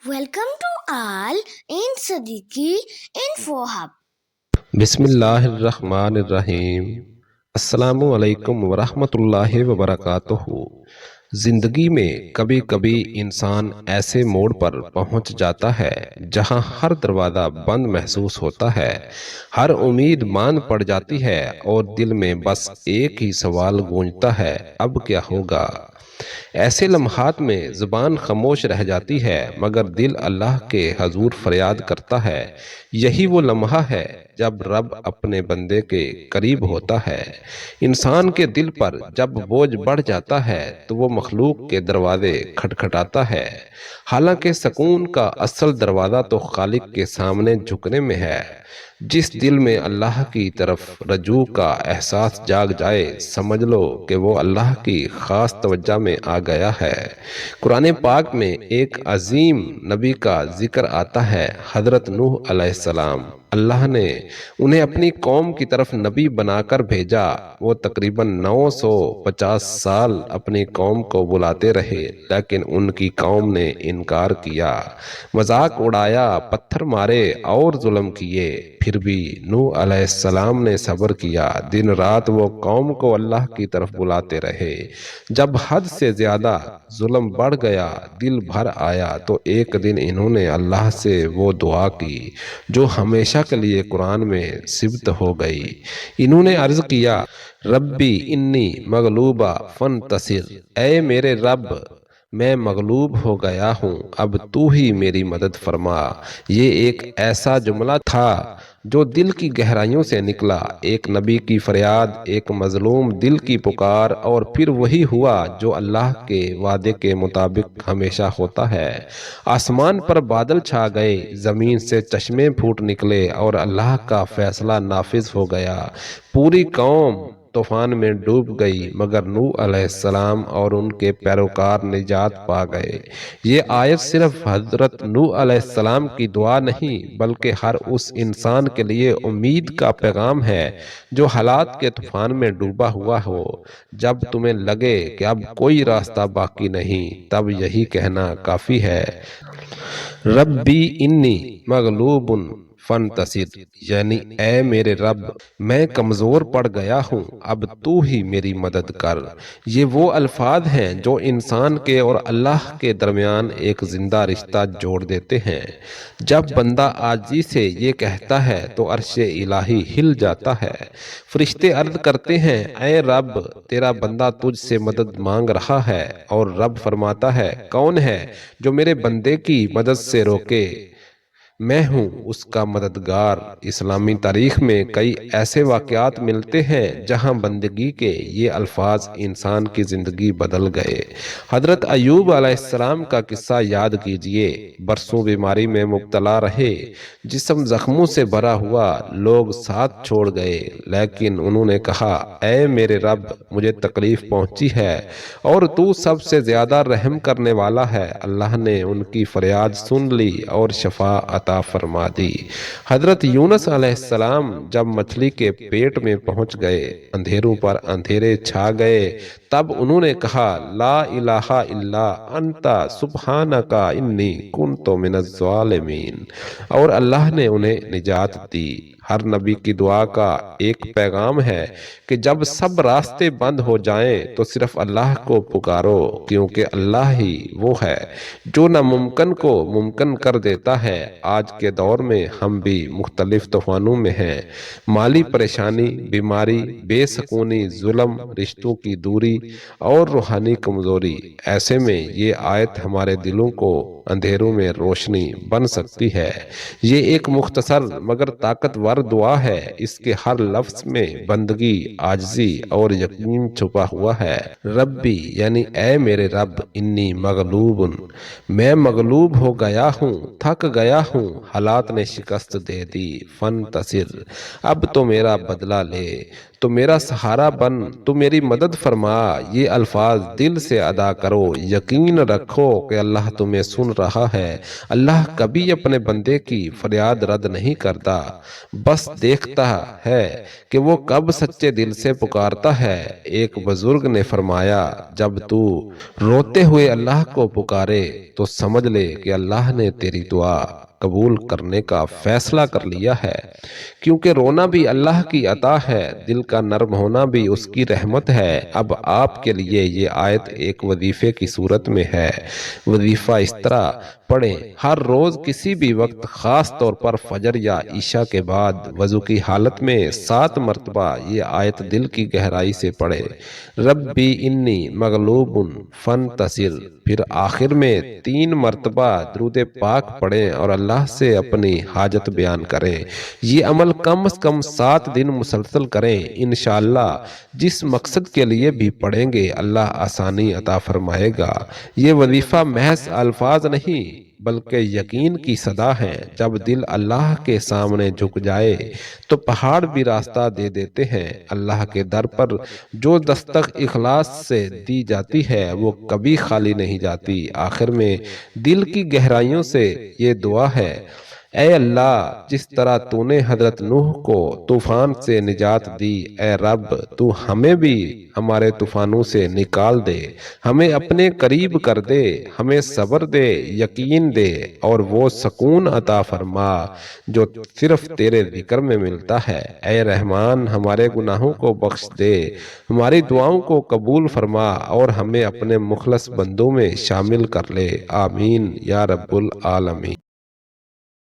Welcome to all in Siddiqui Info Hub. بسم اللہ الرحمن الرحیم۔ السلام علیکم ورحمۃ اللہ وبرکاتہ۔ زندگی میں کبھی کبھی انسان ایسے موڑ پر پہنچ جاتا ہے جہاں ہر دروازہ بند محسوس ہوتا ہے، ہر امید ماند پڑ جاتی ہے اور دل میں بس ایک ہی سوال گونجتا ہے، اب کیا ہوگا؟ ایسے لمحات میں زبان خاموش رہ جاتی ہے مگر دل اللہ کے حضور فریاد کرتا ہے۔ یہی وہ لمحہ ہے جب رب اپنے بندے کے قریب ہوتا ہے۔ انسان کے دل پر جب بوجھ بڑھ جاتا ہے تو وہ مخلوق کے دروازے کھٹکھٹاتا ہے، حالانکہ سکون کا اصل دروازہ تو خالق کے سامنے جھکنے میں ہے۔ جس دل میں اللہ کی طرف رجوع کا احساس جاگ جائے، سمجھ لو کہ وہ اللہ کی خاص توجہ میں آ گیا ہے۔ قرآن پاک میں ایک عظیم نبی کا ذکر آتا ہے، حضرت نوح علیہ السلام۔ اللہ نے انہیں اپنی قوم کی طرف نبی بنا کر بھیجا۔ وہ تقریباً 950 سال اپنی قوم کو بلاتے رہے لیکن ان کی قوم نے انکار کیا، مذاق اڑایا، پتھر مارے اور ظلم کیے۔ پھر بھی نوح علیہ السلام نے صبر کیا، دن رات وہ قوم کو اللہ کی طرف بلاتے رہے۔ جب حد سے زیادہ ظلم بڑھ گیا، دل بھر آیا تو ایک دن انہوں نے اللہ سے وہ دعا کی جو ہمیشہ کے لیے قرآن میں ثبت ہو گئی۔ انہوں نے عرض کیا، ربی انی مغلوبہ فانتصر، اے میرے رب میں مغلوب ہو گیا ہوں، اب تو ہی میری مدد فرما۔ یہ ایک ایسا جملہ تھا جو دل کی گہرائیوں سے نکلا، ایک نبی کی فریاد، ایک مظلوم دل کی پکار، اور پھر وہی ہوا جو اللہ کے وعدے کے مطابق ہمیشہ ہوتا ہے۔ آسمان پر بادل چھا گئے، زمین سے چشمے پھوٹ نکلے اور اللہ کا فیصلہ نافذ ہو گیا۔ پوری قوم طوفان میں ڈوب گئی مگر نوح علیہ السلام اور ان کے پیروکار نجات پا گئے۔ یہ آیت صرف حضرت نوح علیہ السلام کی دعا نہیں بلکہ ہر اس انسان کے لیے امید کا پیغام ہے جو حالات کے طوفان میں ڈوبا ہوا ہو۔ جب تمہیں لگے کہ اب کوئی راستہ باقی نہیں، تب یہی کہنا کافی ہے، ربی انی مغلوب فانتصر، یعنی اے میرے رب میں کمزور پڑ گیا ہوں، اب تو ہی میری مدد کر۔ یہ وہ الفاظ ہیں جو انسان کے اور اللہ کے درمیان ایک زندہ رشتہ جوڑ دیتے ہیں۔ جب بندہ عاجزی سے یہ کہتا ہے تو عرش الہی ہل جاتا ہے، فرشتے عرض کرتے ہیں، اے رب تیرا بندہ تجھ سے مدد مانگ رہا ہے، اور رب فرماتا ہے، کون ہے جو میرے بندے کی مدد سے روکے؟ میں ہوں اس کا مددگار۔ اسلامی تاریخ میں کئی ایسے واقعات ملتے ہیں جہاں بندگی کے یہ الفاظ انسان کی زندگی بدل گئے۔ حضرت ایوب علیہ السلام کا قصہ یاد کیجئے، برسوں بیماری میں مبتلا رہے، جسم زخموں سے بھرا ہوا، لوگ ساتھ چھوڑ گئے، لیکن انہوں نے کہا، اے میرے رب مجھے تکلیف پہنچی ہے اور تو سب سے زیادہ رحم کرنے والا ہے۔ اللہ نے ان کی فریاد سن لی اور شفا عطا فرما دی۔ حضرت یونس علیہ السلام جب مچھلی کے پیٹ میں پہنچ گئے، اندھیروں پر اندھیرے چھا گئے، تب انہوں نے کہا، لا الہ الا انت سبحانک انی کنت من الظالمین، اور اللہ نے انہیں نجات دی۔ ہر نبی کی دعا کا ایک پیغام ہے کہ جب سب راستے بند ہو جائیں تو صرف اللہ کو پکارو، کیونکہ اللہ ہی وہ ہے جو ناممکن کو ممکن کر دیتا ہے۔ آج کے دور میں ہم بھی مختلف طوفانوں میں ہیں، مالی پریشانی، بیماری، بے سکونی، ظلم، رشتوں کی دوری اور روحانی کمزوری۔ ایسے میں یہ آیت ہمارے دلوں کو اندھیروں میں روشنی بن سکتی ہے۔ یہ ایک مختصر مگر طاقتور دعا ہے، اس کے ہر لفظ میں بندگی، عاجزی اور یقین چھپا ہوا ہے۔ ربی یعنی اے میرے رب، انی مغلوب، میں مغلوب ہو گیا ہوں، تھک گیا ہوں، حالات نے شکست دے دی، فانتصر، اب تو میرا بدلہ لے، تو میرا سہارا بن، تو میری مدد فرما۔ یہ الفاظ دل سے ادا کرو، یقین رکھو کہ اللہ تمہیں سن رہا ہے۔ اللہ کبھی اپنے بندے کی فریاد رد نہیں کرتا، بس دیکھتا ہے کہ وہ کب سچے دل سے پکارتا ہے۔ ایک بزرگ نے فرمایا، جب تو روتے ہوئے اللہ کو پکارے تو سمجھ لے کہ اللہ نے تیری دعا قبول کرنے کا فیصلہ کر لیا ہے، کیونکہ رونا بھی اللہ کی عطا ہے، دل کا نرم ہونا بھی اس کی رحمت ہے۔ اب آپ کے لیے یہ آیت ایک وظیفے کی صورت میں ہے۔ وظیفہ اس طرح پڑھیں، ہر روز کسی بھی وقت، خاص طور پر فجر یا عشاء کے بعد وضو کی حالت میں 7 مرتبہ یہ آیت دل کی گہرائی سے پڑھیں، ربی انی مغلوب فانتصر۔ پھر آخر میں 3 مرتبہ درود پاک پڑھیں اور اللہ سے اپنی حاجت بیان کریں۔ یہ عمل کم از کم 7 دن مسلسل کریں، انشاءاللہ جس مقصد کے لیے بھی پڑھیں گے اللہ آسانی عطا فرمائے گا۔ یہ وظیفہ محض الفاظ نہیں بلکہ یقین کی صدا ہے۔ جب دل اللہ کے سامنے جھک جائے تو پہاڑ بھی راستہ دے دیتے ہیں۔ اللہ کے در پر جو دستک اخلاص سے دی جاتی ہے وہ کبھی خالی نہیں جاتی۔ آخر میں دل کی گہرائیوں سے یہ دعا ہے، اے اللہ، جس طرح تو نے حضرت نوح کو طوفان سے نجات دی، اے رب تو ہمیں بھی ہمارے طوفانوں سے نکال دے، ہمیں اپنے قریب کر دے، ہمیں صبر دے، یقین دے اور وہ سکون عطا فرما جو صرف تیرے ذکر میں ملتا ہے۔ اے رحمان، ہمارے گناہوں کو بخش دے، ہماری دعاؤں کو قبول فرما اور ہمیں اپنے مخلص بندوں میں شامل کر لے، آمین یا رب العالمین۔